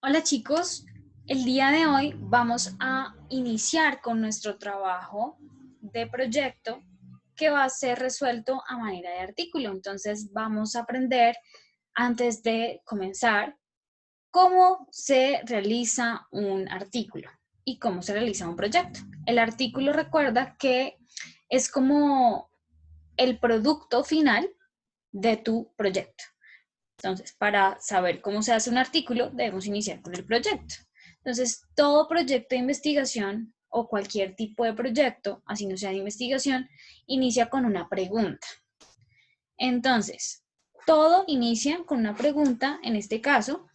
Hola chicos, el día de hoy vamos a iniciar con nuestro trabajo de proyecto que va a ser resuelto a manera de artículo. Entonces vamos a aprender antes de comenzar cómo se realiza un artículo y cómo se realiza un proyecto. El artículo recuerda que es como el producto final de tu proyecto. Entonces, para saber cómo se hace un artículo, debemos iniciar con el proyecto. Entonces, todo proyecto de investigación o cualquier tipo de proyecto, así no sea de investigación, inicia con una pregunta. Entonces, todo inicia con una pregunta, en este caso,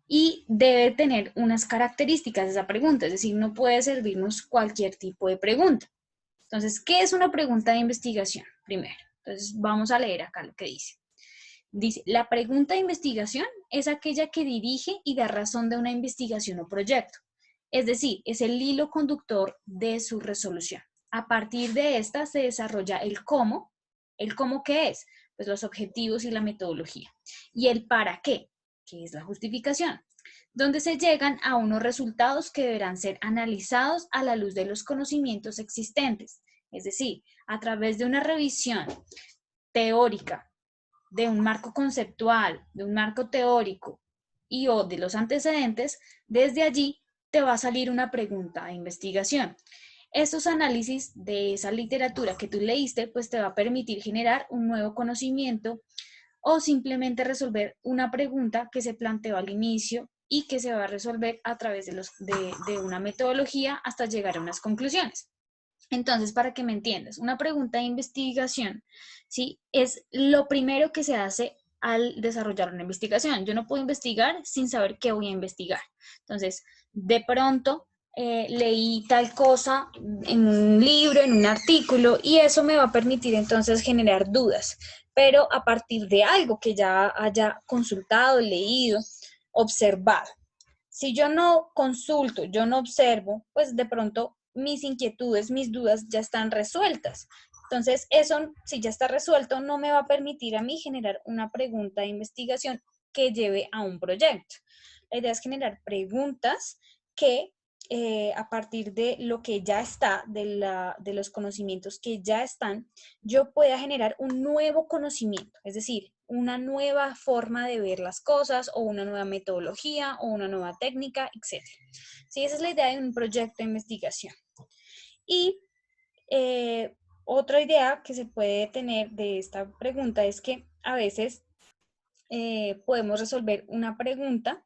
y debe tener unas características de esa pregunta, es decir, no puede servirnos cualquier tipo de pregunta. Entonces, ¿qué es una pregunta de investigación? Primero, entonces vamos a leer acá lo que dice. Dice, la pregunta de investigación es aquella que dirige y da razón de una investigación o proyecto. Es decir, es el hilo conductor de su resolución. A partir de esta se desarrolla el cómo. ¿El cómo qué es? Pues los objetivos y la metodología. Y el para qué, que es la justificación, donde se llegan a unos resultados que deberán ser analizados a la luz de los conocimientos existentes. Es decir, a través de una revisión teórica de un marco conceptual, de un marco teórico y o de los antecedentes, desde allí te va a salir una pregunta de investigación. Estos análisis de esa literatura que tú leíste, pues te va a permitir generar un nuevo conocimiento o simplemente resolver una pregunta que se planteó al inicio y que se va a resolver a través de una metodología hasta llegar a unas conclusiones. Entonces, para que me entiendas, una pregunta de investigación, ¿sí? Es lo primero que se hace al desarrollar una investigación. Yo no puedo investigar sin saber qué voy a investigar. Entonces, de pronto leí tal cosa en un libro, en un artículo, y eso me va a permitir entonces generar dudas, pero a partir de algo que ya haya consultado, leído, observado. Si yo no consulto, yo no observo, pues de pronto mis inquietudes, mis dudas ya están resueltas. Entonces, eso, si ya está resuelto, no me va a permitir a mí generar una pregunta de investigación que lleve a un proyecto. La idea es generar preguntas que a partir de lo que ya está, de los conocimientos que ya están, yo pueda generar un nuevo conocimiento, es decir, una nueva forma de ver las cosas o una nueva metodología o una nueva técnica, etcétera. Sí, esa es la idea de un proyecto de investigación. Y otra idea que se puede tener de esta pregunta es que a veces podemos resolver una pregunta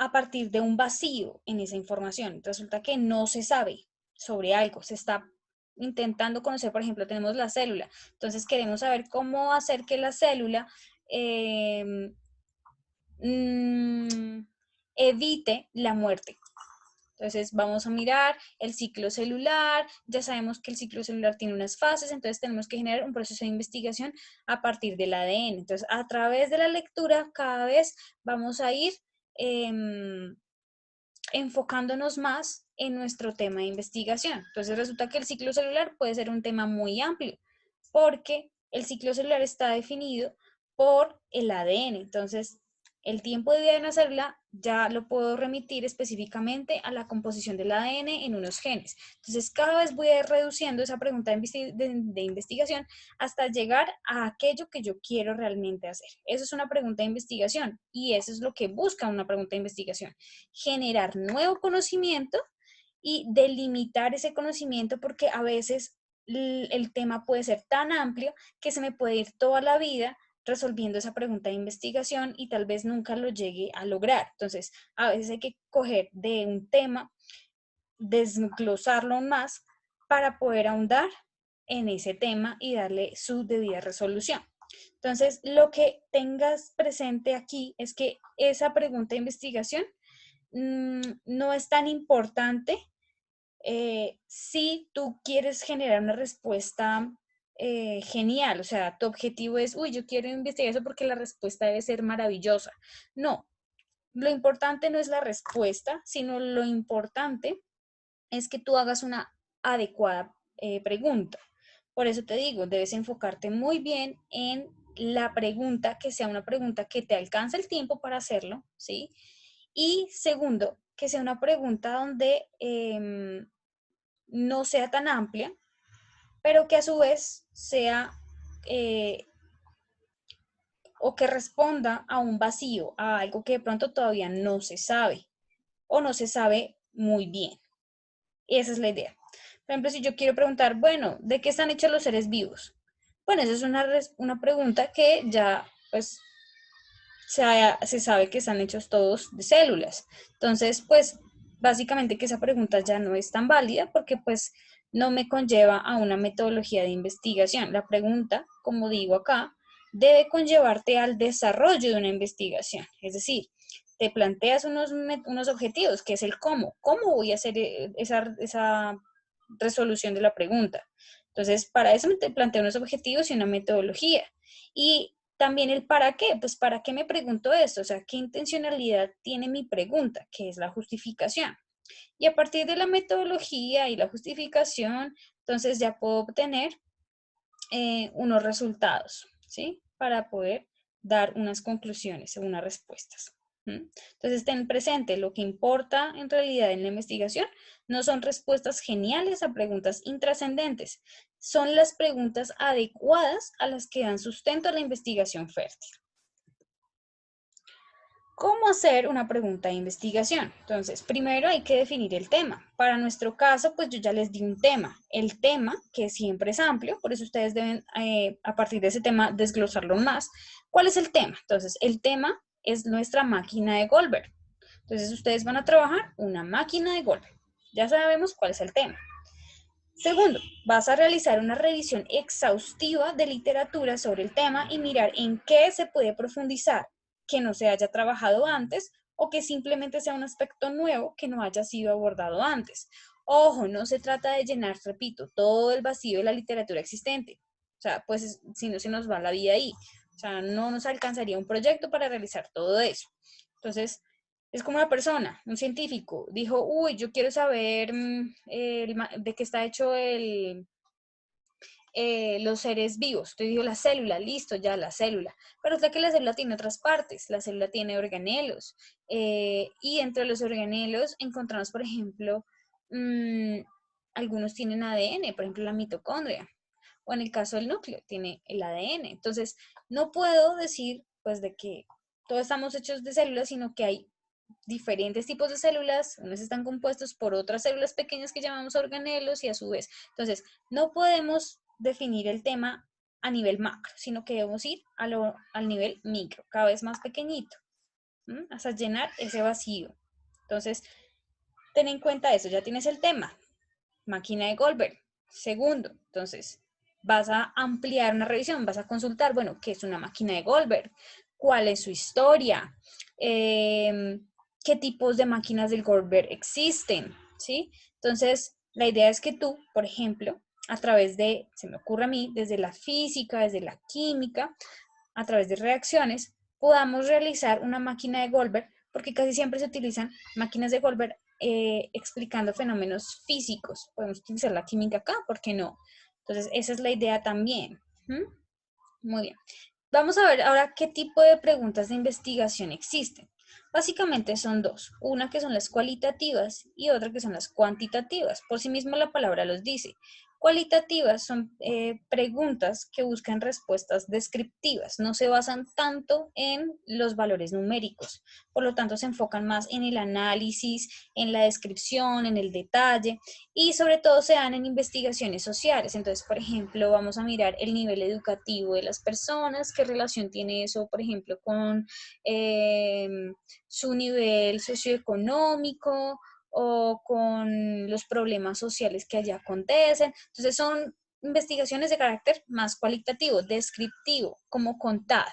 a partir de un vacío en esa información. Resulta que no se sabe sobre algo, se está intentando conocer, por ejemplo, tenemos la célula, entonces queremos saber cómo hacer que la célula eh, evite la muerte. Entonces vamos a mirar el ciclo celular, ya sabemos que el ciclo celular tiene unas fases, entonces tenemos que generar un proceso de investigación a partir del ADN. Entonces a través de la lectura cada vez vamos a ir eh, enfocándonos más en nuestro tema de investigación. Entonces resulta que el ciclo celular puede ser un tema muy amplio porque el ciclo celular está definido por el ADN. Entonces, el tiempo de vida de una célula ya lo puedo remitir específicamente a la composición del ADN en unos genes. Entonces, cada vez voy a ir reduciendo esa pregunta de investigación hasta llegar a aquello que yo quiero realmente hacer. Eso es una pregunta de investigación y eso es lo que busca una pregunta de investigación. Generar nuevo conocimiento y delimitar ese conocimiento porque a veces el tema puede ser tan amplio que se me puede ir toda la vida resolviendo esa pregunta de investigación y tal vez nunca lo llegue a lograr. Entonces, a veces hay que coger de un tema, desglosarlo más para poder ahondar en ese tema y darle su debida resolución. Entonces, lo que tengas presente aquí es que esa pregunta de investigación no es tan importante si tú quieres generar una respuesta genial, o sea, tu objetivo es, uy, yo quiero investigar eso porque la respuesta debe ser maravillosa. No, lo importante no es la respuesta, sino lo importante es que tú hagas una adecuada pregunta. Por eso te digo, debes enfocarte muy bien en la pregunta, que sea una pregunta que te alcance el tiempo para hacerlo, ¿sí? Y segundo, que sea una pregunta donde no sea tan amplia, pero que a su vez sea o que responda a un vacío, a algo que de pronto todavía no se sabe o no se sabe muy bien. Esa es la idea. Por ejemplo, si yo quiero preguntar, bueno, ¿de qué están hechos los seres vivos? Bueno, esa es una pregunta que ya pues se sabe que están hechos todos de células. Entonces, pues básicamente que esa pregunta ya no es tan válida porque pues no me conlleva a una metodología de investigación. La pregunta, como digo acá, debe conllevarte al desarrollo de una investigación. Es decir, te planteas unos objetivos, que es el cómo. ¿Cómo voy a hacer esa resolución de la pregunta? Entonces, para eso te planteo unos objetivos y una metodología. Y también el para qué, pues para qué me pregunto esto, o sea, qué intencionalidad tiene mi pregunta, que es la justificación. Y a partir de la metodología y la justificación, entonces ya puedo obtener unos resultados, ¿sí? Para poder dar unas conclusiones, unas respuestas. Entonces, ten presente, lo que importa en realidad en la investigación no son respuestas geniales a preguntas intrascendentes, son las preguntas adecuadas a las que dan sustento a la investigación fértil. ¿Cómo hacer una pregunta de investigación? Entonces, primero hay que definir el tema. Para nuestro caso, pues yo ya les di un tema. El tema, que siempre es amplio, por eso ustedes deben, a partir de ese tema, desglosarlo más. ¿Cuál es el tema? Entonces, el tema es nuestra máquina de Goldberg. Entonces, ustedes van a trabajar una máquina de Goldberg. Ya sabemos cuál es el tema. Segundo, vas a realizar una revisión exhaustiva de literatura sobre el tema y mirar en qué se puede profundizar que no se haya trabajado antes o que simplemente sea un aspecto nuevo que no haya sido abordado antes. Ojo, no se trata de llenar, repito, todo el vacío de la literatura existente. O sea, pues si no se nos va la vida ahí. O sea, no nos alcanzaría un proyecto para realizar todo eso. Entonces, es como una persona, un científico, dijo, uy, yo quiero saber de qué está hecho los seres vivos. Entonces dijo la célula, listo, ya la célula. Pero es que la célula tiene otras partes, la célula tiene organelos. Y entre los organelos encontramos, por ejemplo, algunos tienen ADN, por ejemplo, la mitocondria. O en el caso del núcleo, tiene el ADN. Entonces, no puedo decir, pues, de que todos estamos hechos de células, sino que hay diferentes tipos de células, unos están compuestos por otras células pequeñas que llamamos organelos y a su vez. Entonces, no podemos definir el tema a nivel macro, sino que debemos ir al nivel micro, cada vez más pequeñito, hasta llenar ese vacío. Entonces, ten en cuenta eso, ya tienes el tema, máquina de Goldberg. Segundo, entonces, vas a ampliar una revisión, vas a consultar, bueno, ¿qué es una máquina de Goldberg? ¿Cuál es su historia? ¿Qué tipos de máquinas del Goldberg existen? ¿Sí? Entonces, la idea es que tú, por ejemplo, a través de, se me ocurre a mí, desde la física, desde la química, a través de reacciones, podamos realizar una máquina de Goldberg, porque casi siempre se utilizan máquinas de Goldberg explicando fenómenos físicos. Podemos utilizar la química acá, ¿por qué no? Entonces, esa es la idea también. Muy bien. Vamos a ver ahora qué tipo de preguntas de investigación existen. Básicamente son dos, una que son las cualitativas y otra que son las cuantitativas. Por sí mismo la palabra los dice. Cualitativas son preguntas que buscan respuestas descriptivas, no se basan tanto en los valores numéricos, por lo tanto se enfocan más en el análisis, en la descripción, en el detalle y sobre todo se dan en investigaciones sociales. Entonces, por ejemplo, vamos a mirar el nivel educativo de las personas, qué relación tiene eso, por ejemplo, con su nivel socioeconómico o con los problemas sociales que allá acontecen. Entonces son investigaciones de carácter más cualitativo, descriptivo, como contado.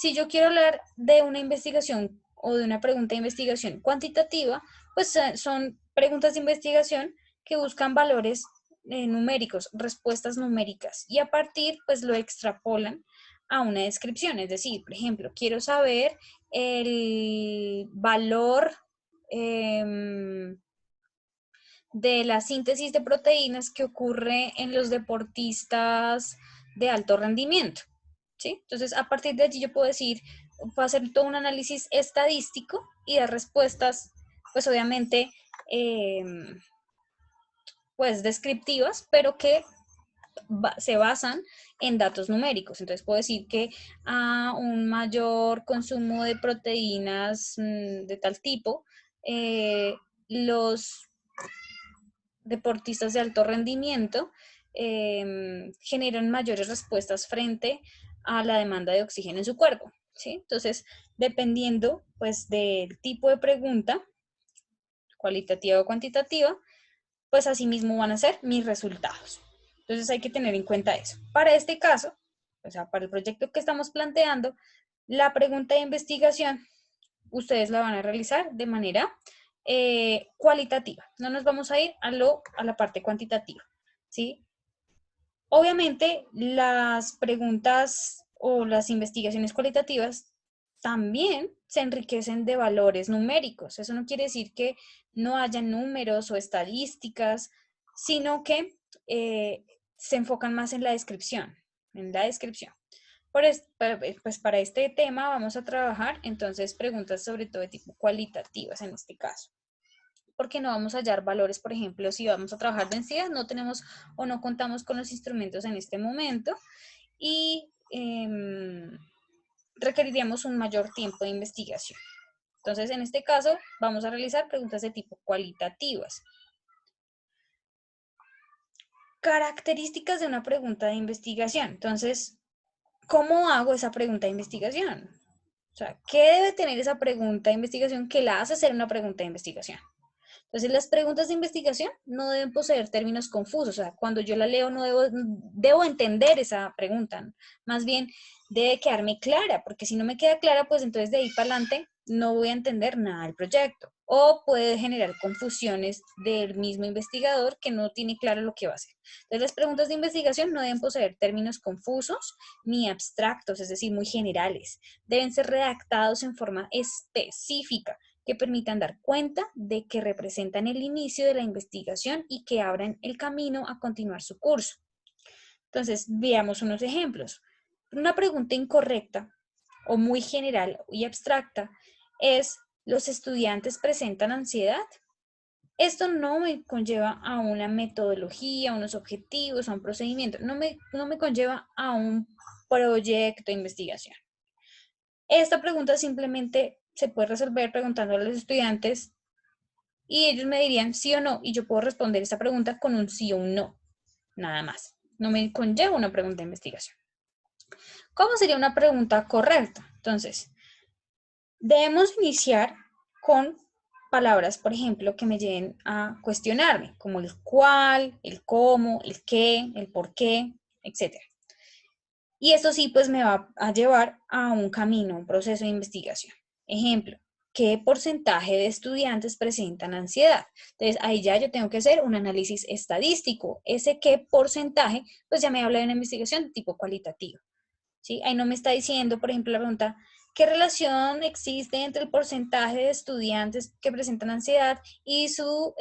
Si yo quiero hablar de una investigación o de una pregunta de investigación cuantitativa, pues son preguntas de investigación que buscan valores numéricos, respuestas numéricas, y a partir pues lo extrapolan a una descripción. Es decir, por ejemplo, quiero saber el valor de la síntesis de proteínas que ocurre en los deportistas de alto rendimiento. ¿Sí? Entonces, a partir de allí yo puedo decir, puedo hacer todo un análisis estadístico y dar respuestas, pues obviamente, pues descriptivas, pero que se basan en datos numéricos. Entonces puedo decir que a un mayor consumo de proteínas de tal tipo, los deportistas de alto rendimiento generan mayores respuestas frente a la demanda de oxígeno en su cuerpo, ¿sí? Entonces, dependiendo pues del tipo de pregunta, cualitativa o cuantitativa, pues así mismo van a ser mis resultados. Entonces hay que tener en cuenta eso. Para este caso, o sea, para el proyecto que estamos planteando, la pregunta de investigación, ustedes la van a realizar de manera cualitativa. No nos vamos a ir a la parte cuantitativa, ¿sí? Obviamente, las preguntas o las investigaciones cualitativas también se enriquecen de valores numéricos. Eso no quiere decir que no haya números o estadísticas, sino que se enfocan más en la descripción, Pues para este tema vamos a trabajar entonces preguntas sobre todo de tipo cualitativas en este caso, porque no vamos a hallar valores, por ejemplo, si vamos a trabajar densidad, no tenemos o no contamos con los instrumentos en este momento y requeriríamos un mayor tiempo de investigación. Entonces, en este caso, vamos a realizar preguntas de tipo cualitativas. Características de una pregunta de investigación. Entonces, ¿cómo hago esa pregunta de investigación? O sea, ¿qué debe tener esa pregunta de investigación que la hace ser una pregunta de investigación? Entonces, las preguntas de investigación no deben poseer términos confusos. O sea, cuando yo la leo no debo entender esa pregunta. Más bien, debe quedarme clara, porque si no me queda clara, pues entonces de ahí para adelante no voy a entender nada del proyecto. O puede generar confusiones del mismo investigador que no tiene claro lo que va a hacer. Entonces, las preguntas de investigación no deben poseer términos confusos ni abstractos, es decir, muy generales. Deben ser redactados en forma específica que permitan dar cuenta de que representan el inicio de la investigación y que abran el camino a continuar su curso. Entonces, veamos unos ejemplos. Una pregunta incorrecta o muy general y abstracta es: ¿los estudiantes presentan ansiedad? Esto no me conlleva a una metodología, a unos objetivos, a un procedimiento, no me conlleva a un proyecto de investigación. Esta pregunta simplemente se puede resolver preguntando a los estudiantes y ellos me dirían sí o no, y yo puedo responder esta pregunta con un sí o un no, nada más. No me conlleva una pregunta de investigación. ¿Cómo sería una pregunta correcta? Entonces, debemos iniciar con palabras, por ejemplo, que me lleven a cuestionarme, como el cuál, el cómo, el qué, el por qué, etc. Y esto sí, pues me va a llevar a un camino, un proceso de investigación. Ejemplo, ¿qué porcentaje de estudiantes presentan ansiedad? Entonces, ahí ya yo tengo que hacer un análisis estadístico. Ese qué porcentaje, pues ya me habla de una investigación de tipo cualitativo. ¿Sí? Ahí no me está diciendo, por ejemplo, la pregunta, ¿qué relación existe entre el porcentaje de estudiantes que presentan ansiedad y su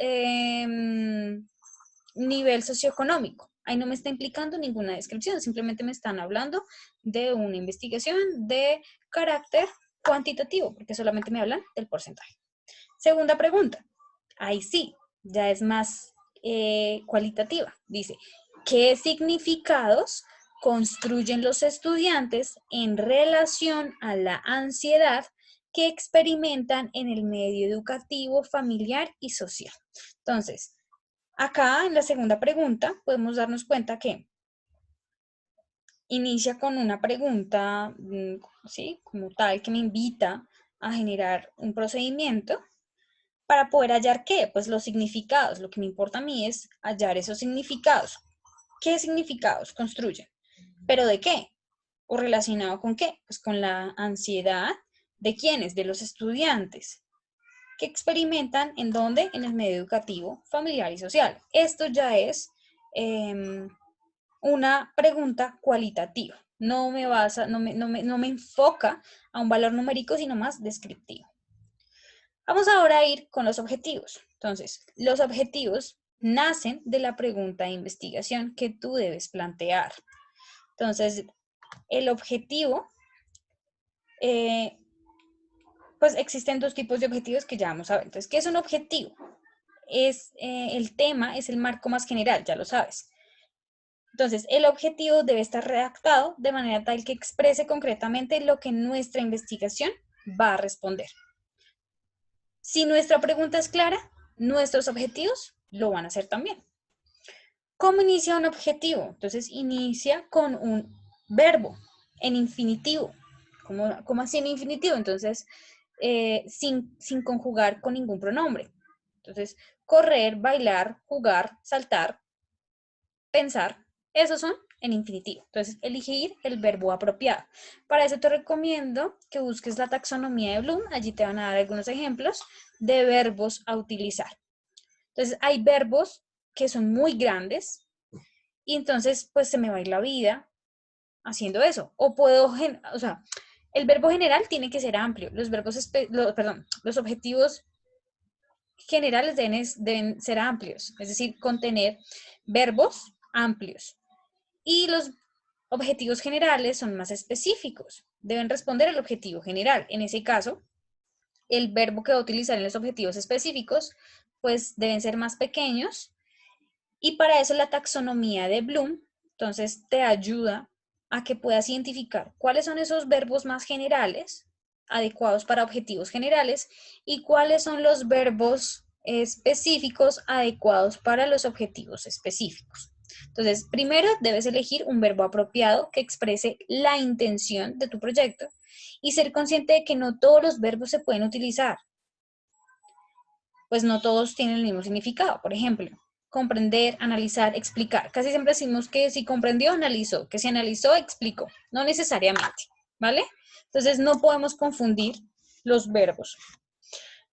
nivel socioeconómico? Ahí no me está implicando ninguna descripción, simplemente me están hablando de una investigación de carácter cuantitativo, porque solamente me hablan del porcentaje. Segunda pregunta, ahí sí, ya es más cualitativa. Dice, ¿qué significados construyen los estudiantes en relación a la ansiedad que experimentan en el medio educativo, familiar y social? Entonces, acá en la segunda pregunta podemos darnos cuenta que inicia con una pregunta, ¿sí? Como tal, que me invita a generar un procedimiento para poder hallar qué, pues los significados. Lo que me importa a mí es hallar esos significados. ¿Qué significados construyen? ¿Pero de qué? ¿O relacionado con qué? Pues con la ansiedad de quiénes, de los estudiantes que experimentan en dónde, en el medio educativo, familiar y social. Esto ya es una pregunta cualitativa. No me enfoca a un valor numérico, sino más descriptivo. Vamos ahora a ir con los objetivos. Entonces, los objetivos nacen de la pregunta de investigación que tú debes plantear. Entonces, el objetivo pues existen dos tipos de objetivos que ya vamos a ver. Entonces, ¿qué es un objetivo? Es el tema, es el marco más general, ya lo sabes. Entonces, el objetivo debe estar redactado de manera tal que exprese concretamente lo que nuestra investigación va a responder. Si nuestra pregunta es clara, nuestros objetivos lo van a hacer también. ¿Cómo inicia un objetivo? Entonces, inicia con un verbo en infinitivo. ¿Cómo así en infinitivo? Entonces, sin conjugar con ningún pronombre. Entonces, correr, bailar, jugar, saltar, pensar, esos son en infinitivo. Entonces, elegir el verbo apropiado. Para eso te recomiendo que busques la taxonomía de Bloom. Allí te van a dar algunos ejemplos de verbos a utilizar. Entonces, hay verbos que son muy grandes y entonces, pues se me va a ir la vida haciendo eso. O puedo, o sea, el verbo general tiene que ser amplio. Los verbos, los objetivos generales deben ser amplios, es decir, contener verbos amplios. Y los objetivos generales son más específicos, deben responder al objetivo general. En ese caso, el verbo que va a utilizar en los objetivos específicos, pues deben ser más pequeños. Y para eso la taxonomía de Bloom, entonces te ayuda a que puedas identificar cuáles son esos verbos más generales, adecuados para objetivos generales, y cuáles son los verbos específicos adecuados para los objetivos específicos. Entonces, primero debes elegir un verbo apropiado que exprese la intención de tu proyecto y ser consciente de que no todos los verbos se pueden utilizar, pues no todos tienen el mismo significado. Por ejemplo, comprender, analizar, explicar. Casi siempre decimos que si comprendió, analizó, que si analizó, explicó. No necesariamente, ¿vale? Entonces no podemos confundir los verbos.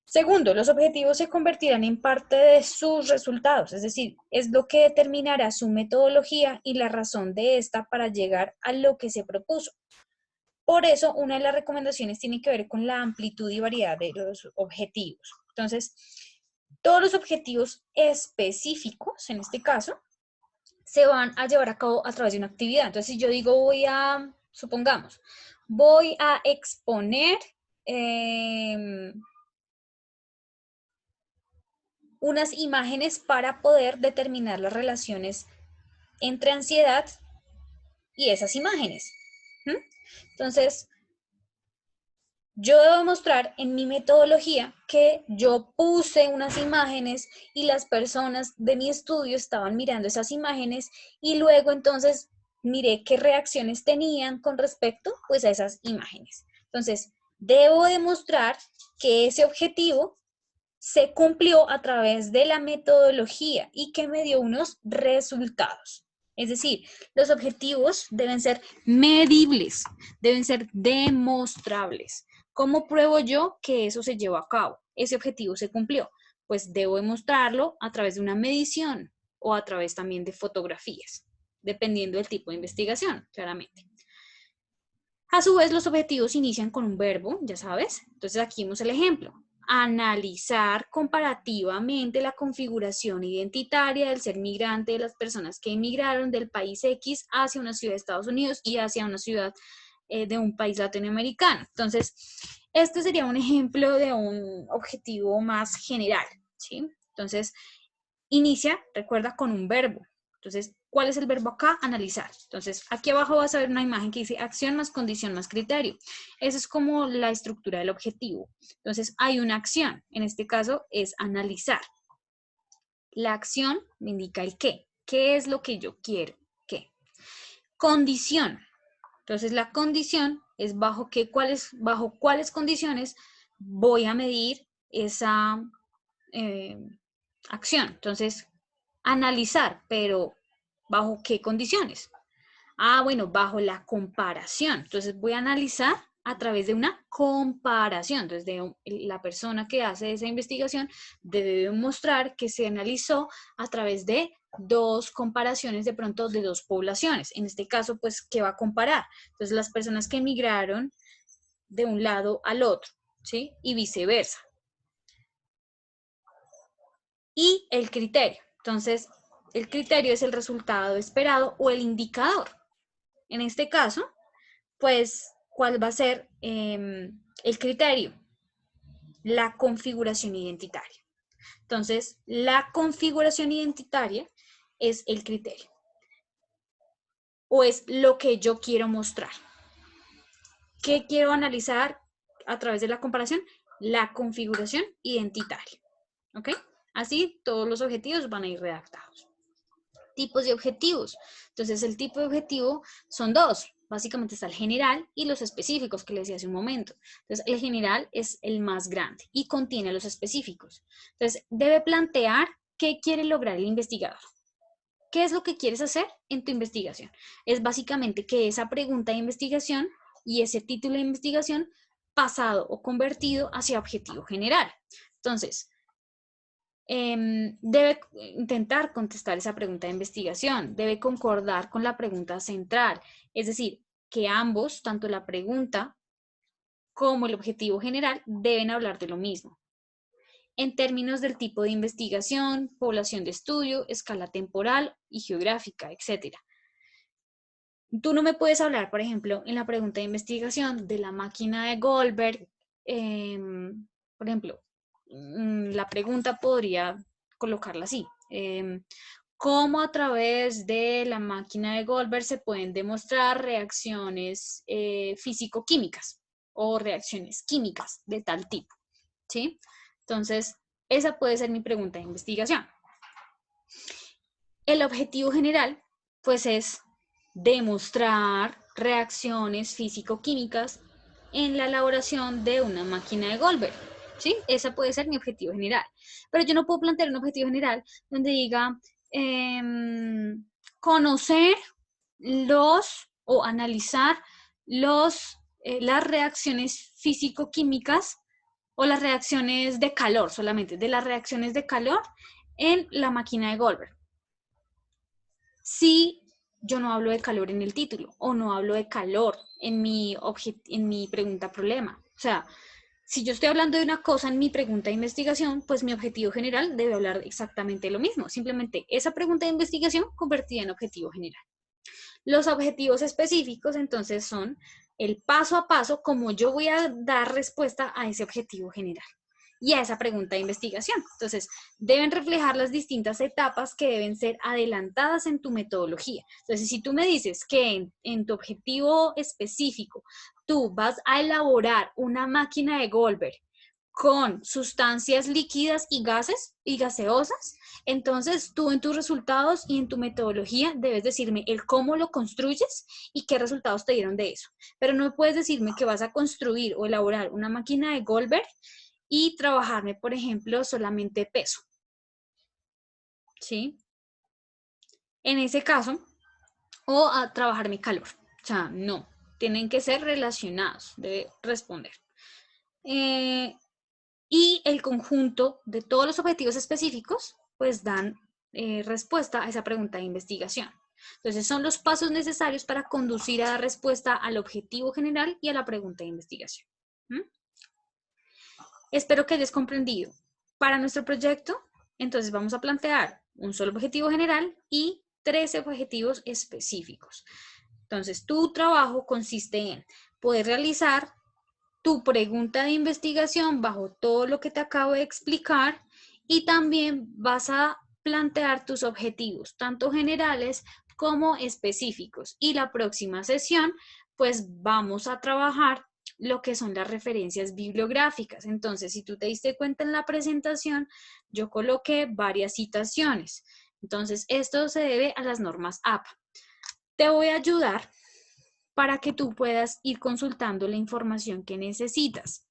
Segundo, los objetivos se convertirán en parte de sus resultados, es decir, es lo que determinará su metodología y la razón de esta para llegar a lo que se propuso. Por eso, una de las recomendaciones tiene que ver con la amplitud y variedad de los objetivos. Entonces, todos los objetivos específicos, en este caso, se van a llevar a cabo a través de una actividad. Entonces, si yo digo supongamos, voy a exponer unas imágenes para poder determinar las relaciones entre ansiedad y esas imágenes. Entonces, yo debo mostrar en mi metodología que yo puse unas imágenes y las personas de mi estudio estaban mirando esas imágenes y luego entonces miré qué reacciones tenían con respecto pues a esas imágenes. Entonces, debo demostrar que ese objetivo se cumplió a través de la metodología y que me dio unos resultados. Es decir, los objetivos deben ser medibles, deben ser demostrables. ¿Cómo pruebo yo que eso se llevó a cabo? Ese objetivo se cumplió. Pues debo demostrarlo a través de una medición o a través también de fotografías, dependiendo del tipo de investigación, claramente. A su vez, los objetivos inician con un verbo, ya sabes. Entonces aquí vemos el ejemplo. Analizar comparativamente la configuración identitaria del ser migrante de las personas que emigraron del país X hacia una ciudad de Estados Unidos y hacia una ciudad de un país latinoamericano. Entonces, este sería un ejemplo de un objetivo más general, ¿sí? Entonces, inicia, recuerda, con un verbo. Entonces, ¿cuál es el verbo acá? Analizar. Entonces, aquí abajo vas a ver una imagen que dice acción más condición más criterio. Eso es como la estructura del objetivo. Entonces, hay una acción. En este caso, es analizar. La acción me indica el qué. ¿Qué es lo que yo quiero? ¿Qué? Condición. Entonces, la condición es bajo cuáles condiciones voy a medir esa acción. Entonces, analizar, pero ¿bajo qué condiciones? Bueno, bajo la comparación. Entonces voy a analizar a través de una comparación. Entonces, la persona que hace esa investigación debe demostrar que se analizó a través de dos comparaciones de pronto de dos poblaciones. En este caso, pues, ¿qué va a comparar? Entonces, las personas que emigraron de un lado al otro, ¿sí? Y viceversa. Y el criterio. Entonces, el criterio es el resultado esperado o el indicador. En este caso, pues ¿cuál va a ser el criterio? La configuración identitaria. Entonces, la configuración identitaria es el criterio o es lo que yo quiero mostrar. ¿Qué quiero analizar a través de la comparación? La configuración identitaria. ¿Ok? Así todos los objetivos van a ir redactados. Tipos de objetivos. Entonces, el tipo de objetivo son dos. Básicamente está el general y los específicos que les decía hace un momento. Entonces, el general es el más grande y contiene los específicos. Entonces, debe plantear qué quiere lograr el investigador. ¿Qué es lo que quieres hacer en tu investigación? Es básicamente que esa pregunta de investigación y ese título de investigación pasado o convertido hacia objetivo general. Entonces, debe intentar contestar esa pregunta de investigación, debe concordar con la pregunta central, es decir, que ambos, tanto la pregunta como el objetivo general, deben hablar de lo mismo. En términos del tipo de investigación, población de estudio, escala temporal y geográfica, etc. Tú no me puedes hablar, por ejemplo, en la pregunta de investigación de la máquina de Goldberg, por ejemplo, la pregunta podría colocarla así. ¿Cómo a través de la máquina de Goldberg se pueden demostrar reacciones físico-químicas o reacciones químicas de tal tipo? ¿Sí? Entonces, esa puede ser mi pregunta de investigación. El objetivo general, pues, es demostrar reacciones físico-químicas en la elaboración de una máquina de Goldberg. ¿Sí? Ese puede ser mi objetivo general. Pero yo no puedo plantear un objetivo general donde diga conocer o analizar las reacciones físico-químicas o las reacciones de calor solamente, de las reacciones de calor en la máquina de Goldberg. Si yo no hablo de calor en el título o no hablo de calor en mi pregunta-problema. O sea, si yo estoy hablando de una cosa en mi pregunta de investigación, pues mi objetivo general debe hablar exactamente lo mismo. Simplemente esa pregunta de investigación convertida en objetivo general. Los objetivos específicos, entonces, son el paso a paso como yo voy a dar respuesta a ese objetivo general y a esa pregunta de investigación. Entonces, deben reflejar las distintas etapas que deben ser adelantadas en tu metodología. Entonces, si tú me dices que en tu objetivo específico tú vas a elaborar una máquina de Goldberg con sustancias líquidas y gases y gaseosas, entonces tú en tus resultados y en tu metodología debes decirme el cómo lo construyes y qué resultados te dieron de eso. Pero no puedes decirme que vas a construir o elaborar una máquina de Goldberg y trabajarme, por ejemplo, solamente peso. ¿Sí? En ese caso, o a trabajarme calor. O sea, no, tienen que ser relacionados, debe responder. Y el conjunto de todos los objetivos específicos, pues dan respuesta a esa pregunta de investigación. Entonces, son los pasos necesarios para conducir a dar respuesta al objetivo general y a la pregunta de investigación. Espero que hayas comprendido. Para nuestro proyecto, entonces vamos a plantear un solo objetivo general y 13 objetivos específicos. Entonces, tu trabajo consiste en poder realizar tu pregunta de investigación bajo todo lo que te acabo de explicar y también vas a plantear tus objetivos, tanto generales como específicos. Y la próxima sesión, pues vamos a trabajar lo que son las referencias bibliográficas. Entonces, si tú te diste cuenta en la presentación, yo coloqué varias citaciones. Entonces, esto se debe a las normas APA. Te voy a ayudar para que tú puedas ir consultando la información que necesitas.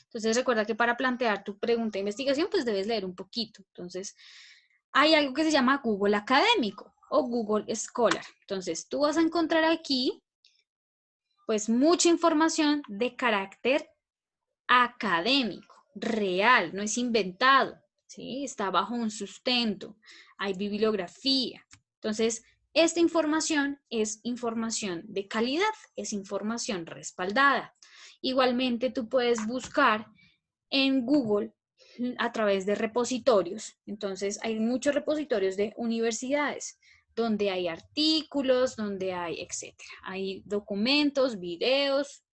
Entonces, recuerda que para plantear tu pregunta de investigación, pues debes leer un poquito. Entonces, hay algo que se llama Google Académico o Google Scholar. Entonces, tú vas a encontrar aquí pues mucha información de carácter académico, real, no es inventado, ¿sí? Está bajo un sustento, hay bibliografía. Entonces, esta información es información de calidad, es información respaldada. Igualmente, tú puedes buscar en Google a través de repositorios. Entonces, hay muchos repositorios de universidades. donde hay artículos, donde hay, etcétera. Hay documentos, videos.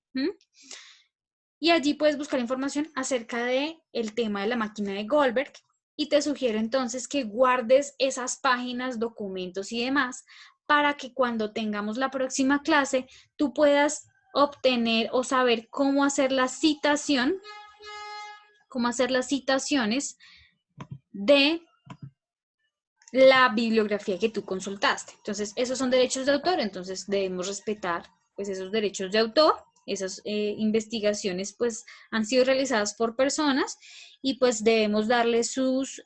Y allí puedes buscar información acerca de el tema de la máquina de Goldberg y te sugiero entonces que guardes esas páginas, documentos y demás para que cuando tengamos la próxima clase tú puedas obtener o saber cómo hacer la citación, cómo hacer las citaciones de la bibliografía que tú consultaste. Entonces, esos son derechos de autor, entonces debemos respetar pues esos derechos de autor. Esas investigaciones pues han sido realizadas por personas y pues debemos darle sus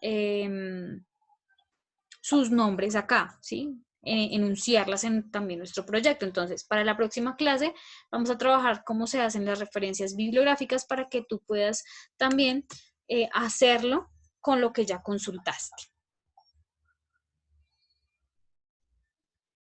nombres acá, ¿sí? Enunciarlas en también nuestro proyecto. Entonces, para la próxima clase vamos a trabajar cómo se hacen las referencias bibliográficas para que tú puedas también hacerlo con lo que ya consultaste.